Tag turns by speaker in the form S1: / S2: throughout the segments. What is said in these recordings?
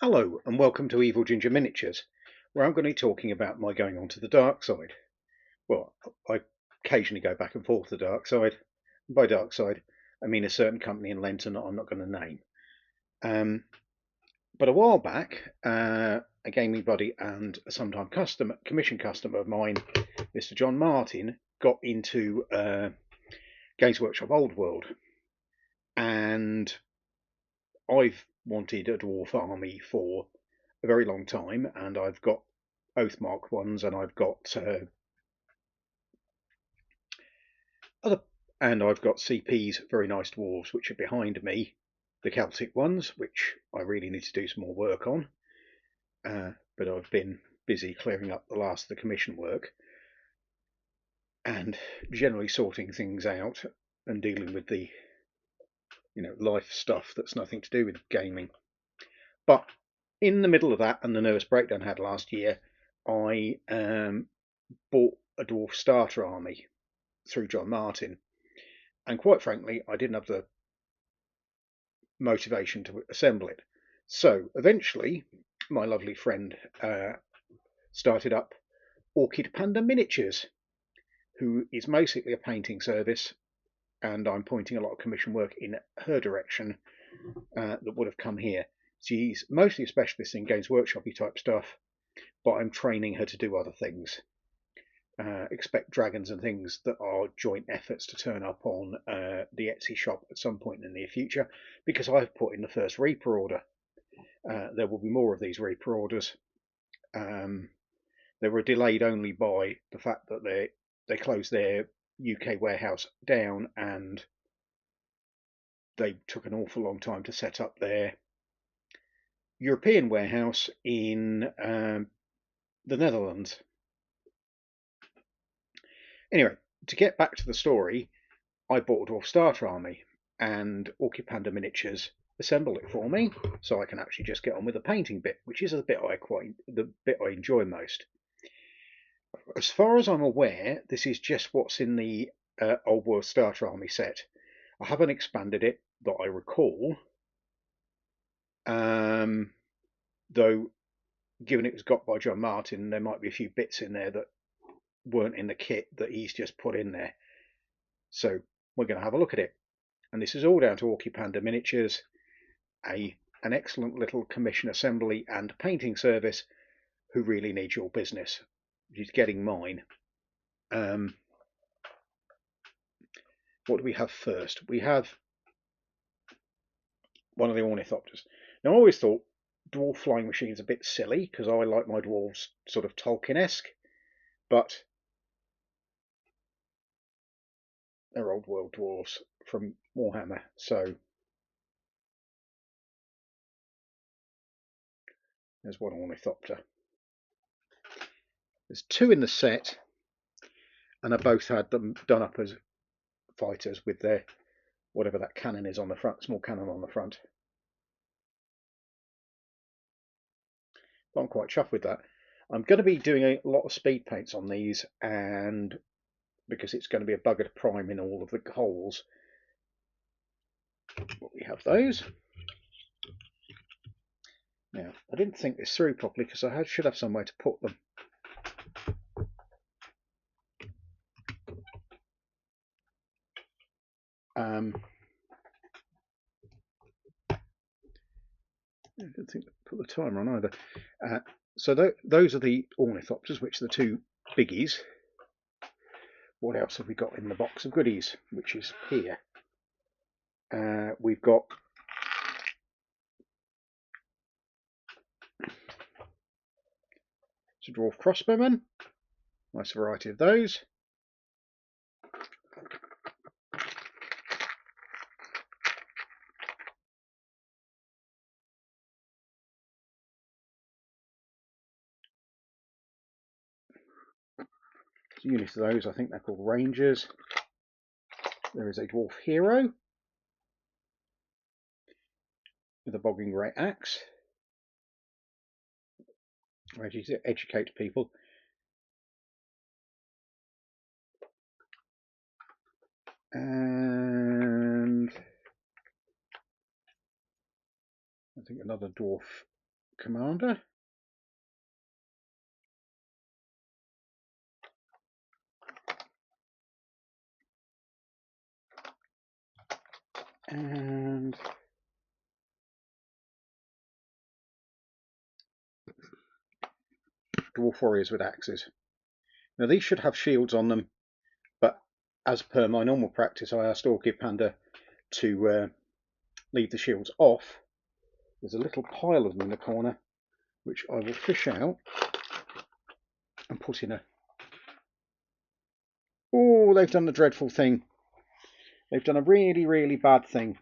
S1: Hello and welcome to EvilGinger Miniatures, where I'm going to be talking about my going on to the dark side. Well, I occasionally go back and forth the dark side. By dark side, I mean a certain company in Lenton that I'm not going to name. But a while back, a gaming buddy and a sometime commission customer of mine, Mr. John Martin, got into Games Workshop Old World, and I've wanted a dwarf army for a very long time, and I've got Oathmark ones, and I've got I've got CP's very nice dwarves, which are behind me, the Celtic ones, which I really need to do some more work on. But I've been busy clearing up the last of the commission work and generally sorting things out and dealing with the life stuff that's nothing to do with gaming. But in the middle of that and the nervous breakdown I had last year, I bought a dwarf starter army through John Martin, and quite frankly I didn't have the motivation to assemble it. So eventually my lovely friend started up Orchid Panda Miniatures, who is basically a painting service, and I'm pointing a lot of commission work in her direction that would have come here. She's mostly a specialist in Games Workshop-y type stuff, but I'm training her to do other things. Expect dragons and things that are joint efforts to turn up on the Etsy shop at some point in the near future, because I've put in the first Reaper order. There will be more of these Reaper orders. They were delayed only by the fact that they closed their UK warehouse down, and they took an awful long time to set up their European warehouse in the Netherlands. Anyway, to get back to the story, I bought a Dwarf Starter Army, and Orchid Panda Miniatures assembled it for me, so I can actually just get on with the painting bit, which is the bit I enjoy most. As far as I'm aware, this is just what's in the Old World Starter Army set. I haven't expanded it that I recall, though given it was got by John Martin, there might be a few bits in there that weren't in the kit that he's just put in there. So we're going to have a look at it. And this is all down to Orchid Panda Miniatures, an excellent little commission assembly and painting service who really needs your business. She's getting mine. What do we have first? We have one of the ornithopters. Now, I always thought dwarf flying machines a bit silly because I like my dwarves sort of Tolkien-esque, but they're old world dwarves from Warhammer, so there's one ornithopter. There's two in the set, and I both had them done up as fighters with their whatever that cannon is on the front, small cannon on the front. But I'm quite chuffed with that. I'm going to be doing a lot of speed paints on these, and because it's going to be a bugger to prime in all of the holes. But we have those. Now, I didn't think this through properly because I should have somewhere to put them. I didn't think to put the timer on either. So those are the ornithopters, which are the two biggies. What else have we got in the box of goodies, which is here? We've got some dwarf crossbowmen, nice variety of those. Units of those, I think they're called Rangers. There is a dwarf hero with a bogging grey axe, ready to educate people. And I think another dwarf commander. And dwarf warriors with axes. Now these should have shields on them, but as per my normal practice, I asked Orchid Panda to leave the shields off. There's a little pile of them in the corner, which I will fish out and put in a... Oh, they've done the dreadful thing. They've done a really, really bad thing.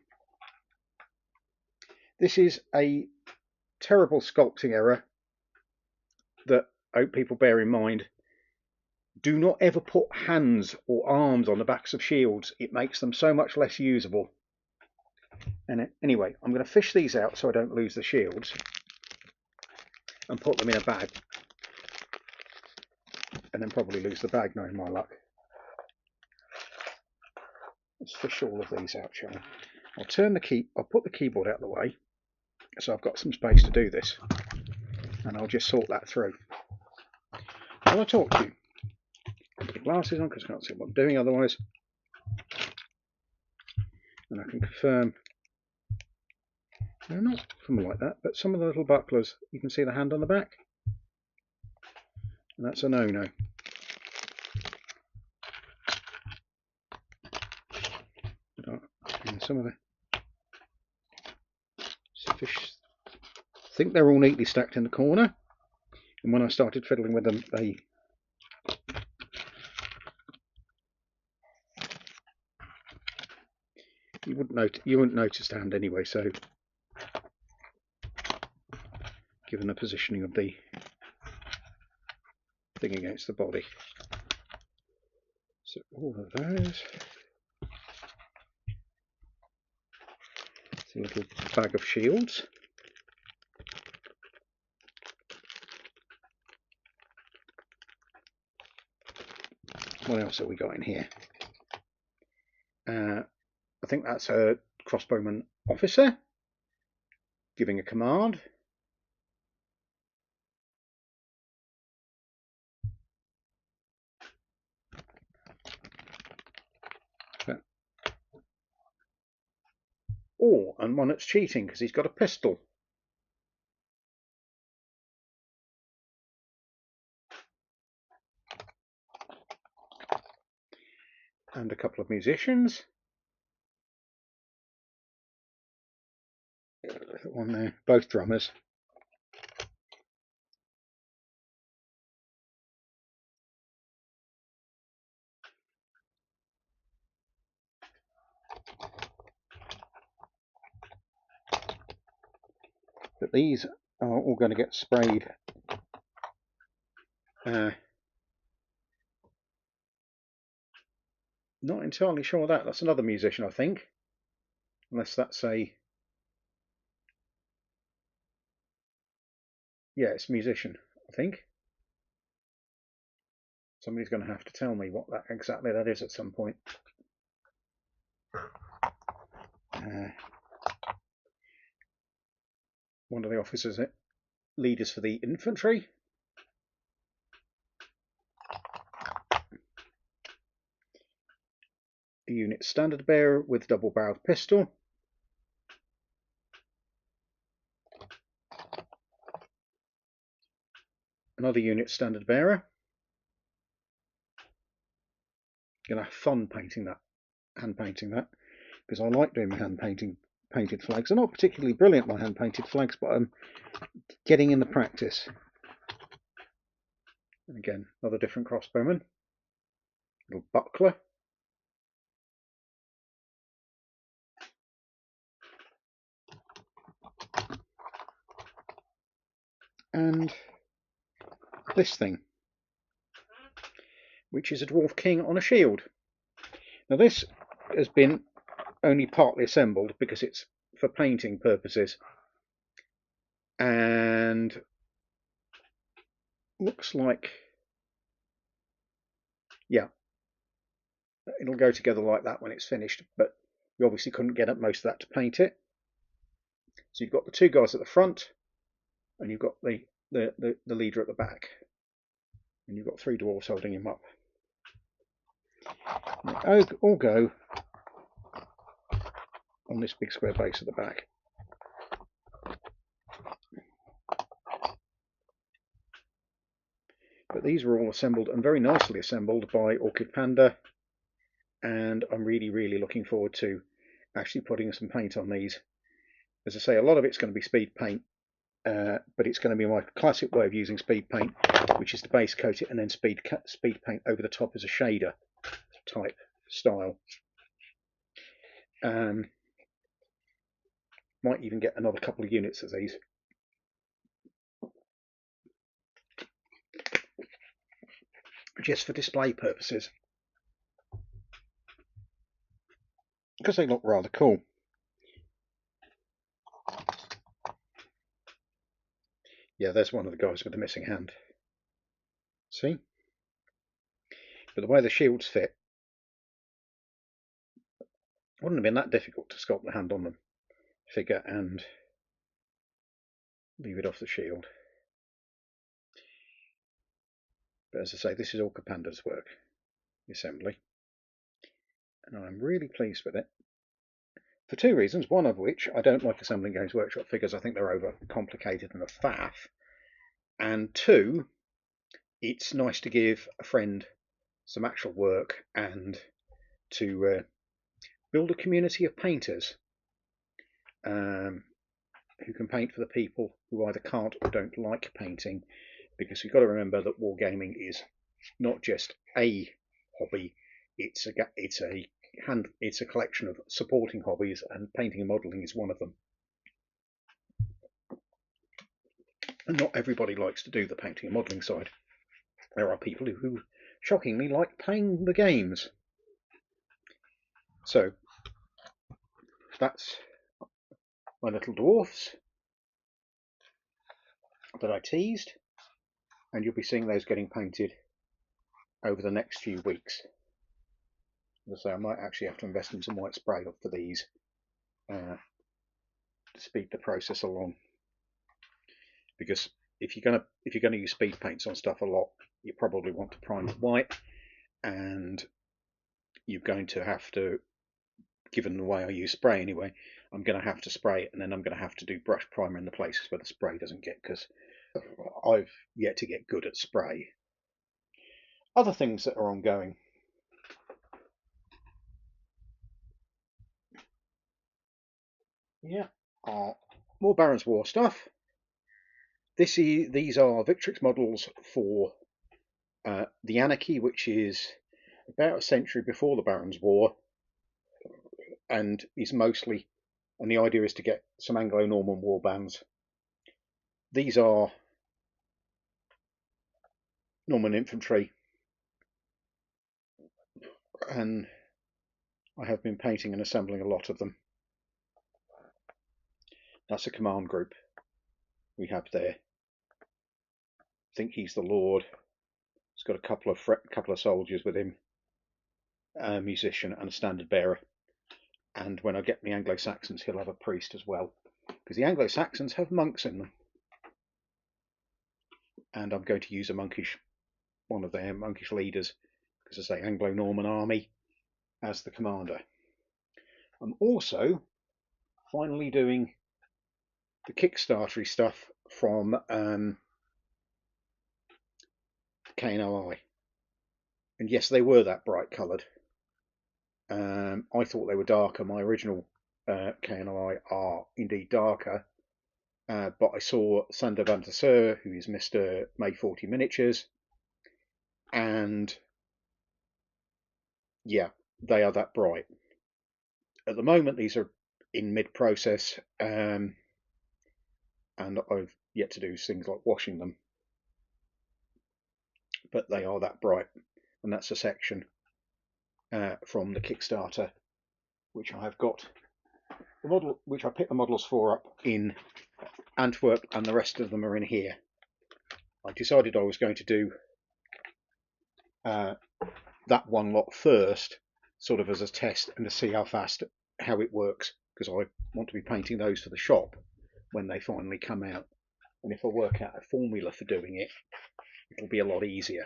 S1: This is a terrible sculpting error that I hope people bear in mind. Do not ever put hands or arms on the backs of shields. It makes them so much less usable. And anyway, I'm going to fish these out so I don't lose the shields and put them in a bag. And then probably lose the bag, knowing my luck. Let's fish all of these out, shall we? I'll put the keyboard out of the way so I've got some space to do this. And I'll just sort that through. While I talk to you, put the glasses on because I can't see what I'm doing otherwise. And I can confirm they're not from like that, but some of the little bucklers, you can see the hand on the back. And that's a no-no. And some of the fish, I think they're all neatly stacked in the corner. And when I started fiddling with them, they you wouldn't notice the hand anyway. So, given the positioning of the thing against the body, so all of those. It's a little bag of shields. What else have we got in here? I think that's a crossbowman officer giving a command. Oh, and one that's cheating because he's got a pistol. And a couple of musicians. One there, both drummers. But these are all going to get sprayed. Not entirely sure that's another musician, I think. Unless that's a... Yeah, it's a musician, I think. Somebody's going to have to tell me what exactly that is at some point. One of the officers, leaders for the infantry. A unit standard bearer with double-barreled pistol. Another unit standard bearer. Gonna have fun painting that, hand painting that, because I like doing my painted flags. They're not particularly brilliant, my hand painted flags, but I'm getting in the practice. And again, another different crossbowman. Little buckler. And this thing, which is a dwarf king on a shield. Now this has been only partly assembled because it's for painting purposes, and looks like, yeah, it'll go together like that when it's finished, but we obviously couldn't get up most of that to paint it. So you've got the two guys at the front and you've got the leader at the back, and you've got 3 dwarfs holding him up. They all go on this big square base at the back. But these were all assembled, and very nicely assembled, by Orchid Panda, and I'm really looking forward to actually putting some paint on these. As I say, a lot of it's going to be speed paint, but it's going to be my classic way of using speed paint, which is to base coat it and then speed paint over the top as a shader type style. Might even get another couple of units of these. Just for display purposes, because they look rather cool. Yeah, there's one of the guys with the missing hand. See? But the way the shields fit, it wouldn't have been that difficult to sculpt the hand on the figure and leave it off the shield. But as I say, this is Orchid Panda's work, the assembly, and I'm really pleased with it. For 2 reasons, one of which, I don't like assembling Games Workshop figures. I think they're over complicated and a faff. And 2, it's nice to give a friend some actual work and to build a community of painters who can paint for the people who either can't or don't like painting, because we've got to remember that wargaming is not just a hobby, it's a collection of supporting hobbies, and painting and modelling is one of them. And not everybody likes to do the painting and modelling side. There are people who shockingly like playing the games. So that's my little dwarfs that I teased, and you'll be seeing those getting painted over the next few weeks. As I say, I might actually have to invest in some white spray for these to speed the process along, because if you're going to use speed paints on stuff a lot, you probably want to prime it white, and you're going to have to, given the way I use spray anyway, I'm going to have to spray it, and then I'm going to have to do brush primer in the places where the spray doesn't get, because I've yet to get good at spray. Other things that are ongoing. Yeah, more Baron's War stuff. These are Victrix models for the Anarchy, which is about a century before the Baron's War, and is mostly, and the idea is to get some Anglo-Norman war bands. These are Norman infantry, and I have been painting and assembling a lot of them. That's a command group we have there. I think he's the Lord. He's got a couple of soldiers with him, a musician and a standard bearer. And when I get the Anglo-Saxons, he'll have a priest as well, because the Anglo-Saxons have monks in them. And I'm going to use one of their monkish leaders, because I say Anglo-Norman army, as the commander. I'm also finally doing the Kickstarter stuff from KNIL. And yes, they were that bright coloured. I thought they were darker. My original KNIL are indeed darker. But I saw Sander van der Seur, who is Mr. May 40 Miniatures, and yeah, they are that bright. At the moment, these are in mid-process, and I've yet to do things like washing them, but they are that bright, and that's a section from the Kickstarter, which I have got the model, which I picked the models for up in Antwerp, and the rest of them are in here. I decided I was going to do that one lot first, sort of as a test, and to see how it works, because I want to be painting those for the shop when they finally come out. and if I work out a formula for doing it, it'll be a lot easier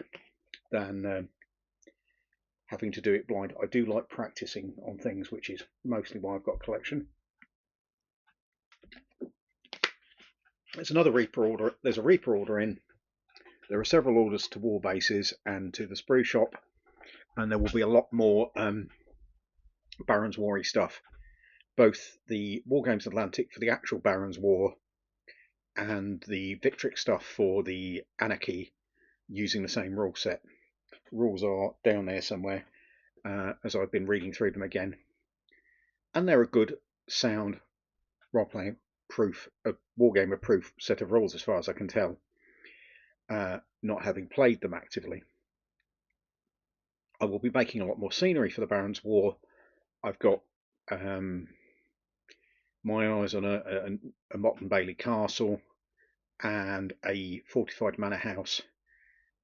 S1: than having to do it blind. I do like practicing on things, which is mostly why I've got a collection. There's another Reaper order. There's a Reaper order in. There are several orders to War Bases and to the Sprue Shop, and there will be a lot more Barons War-y stuff. Both the Wargames Atlantic for the actual Barons War and the Victrix stuff for the Anarchy, using the same rule set. Rules are down there somewhere, as I've been reading through them again, and they're a good, sound, role-playing proof, a wargamer proof set of rules as far as I can tell, not having played them actively. I will be making a lot more scenery for the Barons War. I've got my eyes on a Motte and Bailey castle and a fortified manor house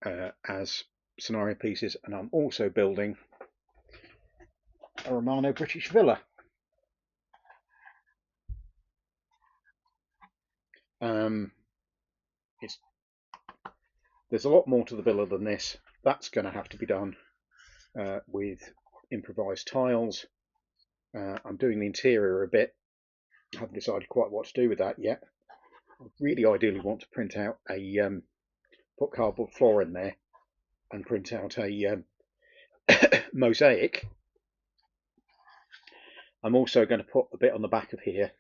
S1: as scenario pieces, and I'm also building a Romano British villa. There's a lot more to the villa than this. That's going to have to be done with improvised tiles. I'm doing the interior a bit. I haven't decided quite what to do with that yet. I really ideally want to print out put cardboard floor in there and print out a mosaic. I'm also going to put a bit on the back of here,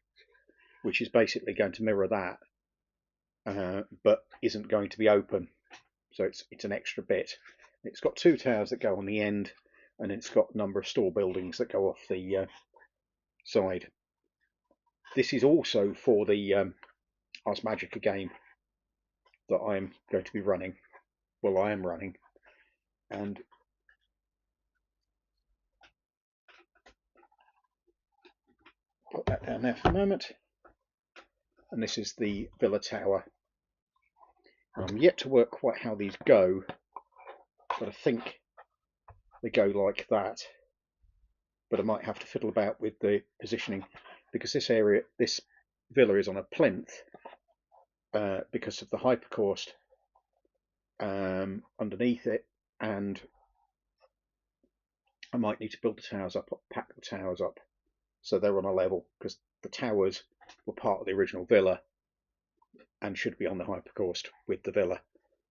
S1: which is basically going to mirror that, but isn't going to be open. So it's an extra bit. It's got 2 towers that go on the end, and it's got a number of store buildings that go off the side. This is also for the Ars Magica game that I'm going to be running. Well, I am running, and put that down there for a moment. And this is the Villa Tower. I'm yet to work quite how these go, but I think they go like that. But I might have to fiddle about with the positioning, because this area, this villa is on a plinth because of the hypercaust underneath it, and I might need to build the towers up, pack the towers up so they're on a level, because the towers were part of the original villa and should be on the hypercaust with the villa.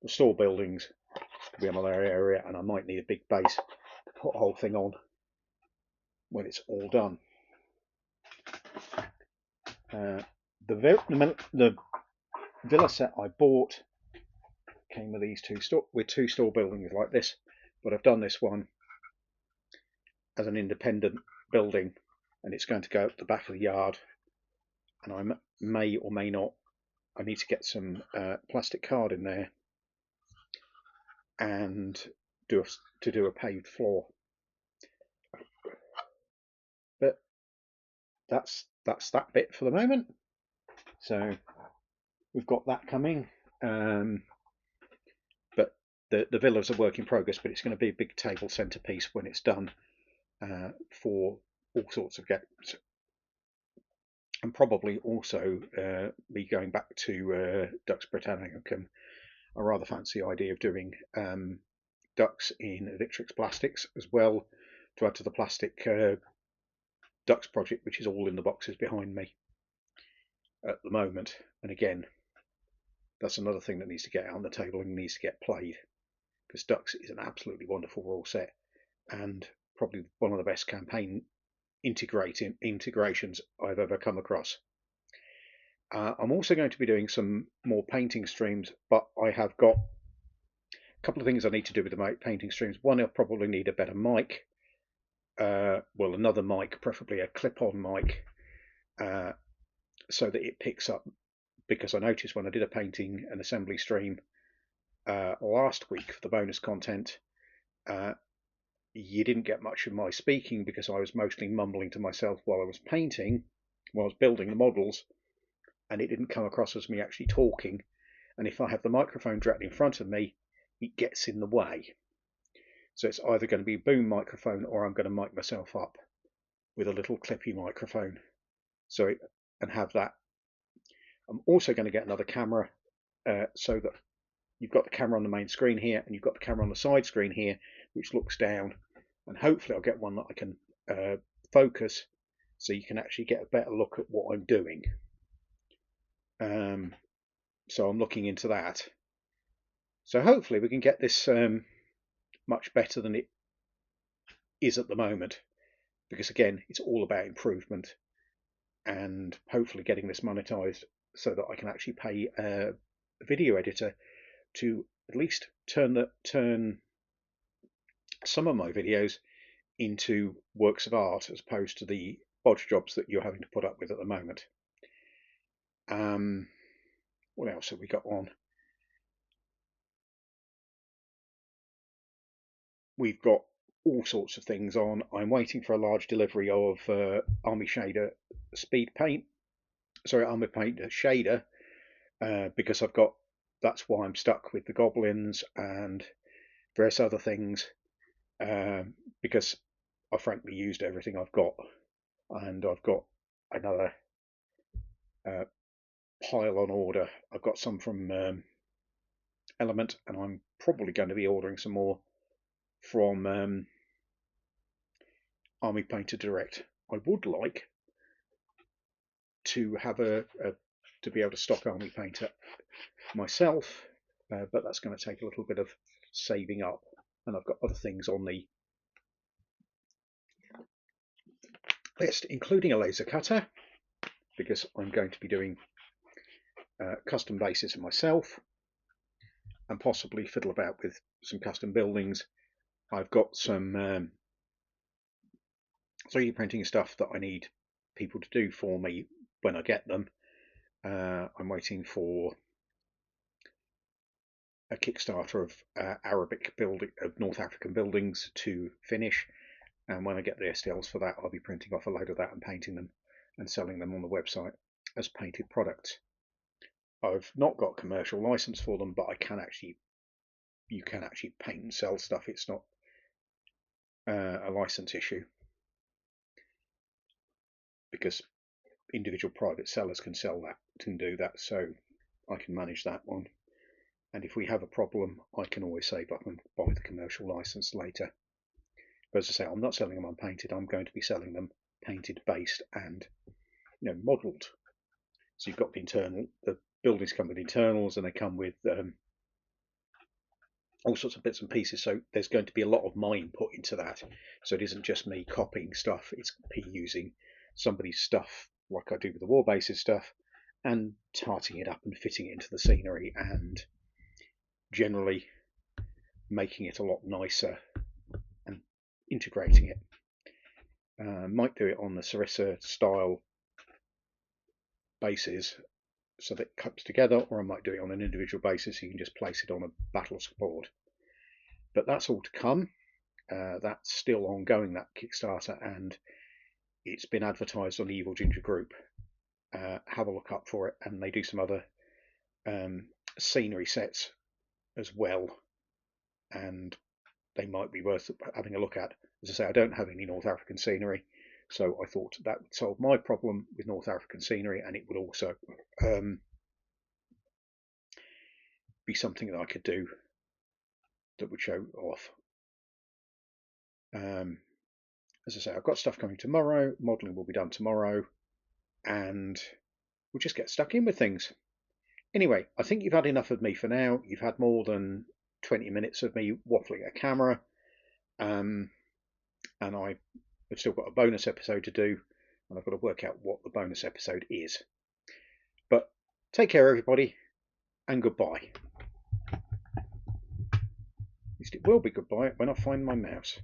S1: The store buildings will be on another area, and I might need a big base to put the whole thing on when it's all done. The villa set I bought came with these two store buildings like this, but I've done this one as an independent building, and it's going to go up the back of the yard, and I may or may not, I need to get some plastic card in there and do a paved floor. But that's that bit for the moment. So we've got that coming. But the villa's a work in progress, but it's going to be a big table centerpiece when it's done, for all sorts of games. And probably also be going back to Dux Britannicum. I rather fancy the idea of doing Dux in Victrix Plastics as well, to add to the plastic Dux project, which is all in the boxes behind me at the moment. And again, that's another thing that needs to get out on the table and needs to get played, because Dux is an absolutely wonderful rule set and probably one of the best campaign integrations I've ever come across. I'm also going to be doing some more painting streams, but I have got a couple of things I need to do with the painting streams. One, I'll probably need a better mic. Well, another mic, preferably a clip-on mic, so that it picks up, because I noticed when I did a painting and assembly stream last week for the bonus content, you didn't get much of my speaking because I was mostly mumbling to myself while I was painting, while I was building the models, and it didn't come across as me actually talking. And if I have the microphone directly in front of me, it gets in the way. So it's either going to be a boom microphone, or I'm going to mic myself up with a little clippy microphone. And have that. I'm also going to get another camera so that you've got the camera on the main screen here and you've got the camera on the side screen here, which looks down, and hopefully I'll get one that I can focus so you can actually get a better look at what I'm doing. So I'm looking into that. So hopefully we can get this much better than it is at the moment, because again, it's all about improvement and hopefully getting this monetized so that I can actually pay a video editor to at least turn some of my videos into works of art as opposed to the bodge jobs that you're having to put up with at the moment. What else have we got on? We've got all sorts of things on. I'm waiting for a large delivery of Army Shader Speed Paint. Sorry, Army Paint Shader, because that's why I'm stuck with the goblins and various other things, because I frankly used everything I've got, and I've got another pile on order. I've got some from Element, and I'm probably going to be ordering some more from Army Painter Direct. I would like to have to be able to stock Army Painter myself, but that's going to take a little bit of saving up, and I've got other things on the list, including a laser cutter, because I'm going to be doing custom bases for myself and possibly fiddle about with some custom buildings. I've got some 3D printing stuff that I need people to do for me when I get them. I'm waiting for a Kickstarter of Arabic building of North African buildings to finish, and when I get the STLs for that, I'll be printing off a load of that and painting them and selling them on the website as painted products. I've not got commercial license for them, but you can actually paint and sell stuff. It's not a license issue, because individual private sellers can do that, so I can manage that one. And if we have a problem, I can always save up and buy the commercial license later. But as I say, I'm not selling them unpainted. I'm going to be selling them painted, based, and modelled. So you've got the buildings come with internals, and they come with all sorts of bits and pieces. So there's going to be a lot of my input into that. So it isn't just me copying stuff. It's me using somebody's stuff, like I do with the war bases stuff, and tarting it up and fitting it into the scenery, and generally making it a lot nicer and integrating it. Might do it on the Sarissa style bases so that it comes together, or I might do it on an individual basis so you can just place it on a battle support. But that's all to come. That's still ongoing, that Kickstarter, and it's been advertised on the EvilGinger group. Have a look up for it, and they do some other scenery sets as well, and they might be worth having a look at. As I say, I don't have any North African scenery, so I thought that would solve my problem with North African scenery, and it would also be something that I could do that would show off. As I say, I've got stuff coming tomorrow. Modelling will be done tomorrow, and we'll just get stuck in with things. Anyway, I think you've had enough of me for now. You've had more than 20 minutes of me waffling at a camera, and I've still got a bonus episode to do, and I've got to work out what the bonus episode is. But take care, everybody, and goodbye. At least it will be goodbye when I find my mouse.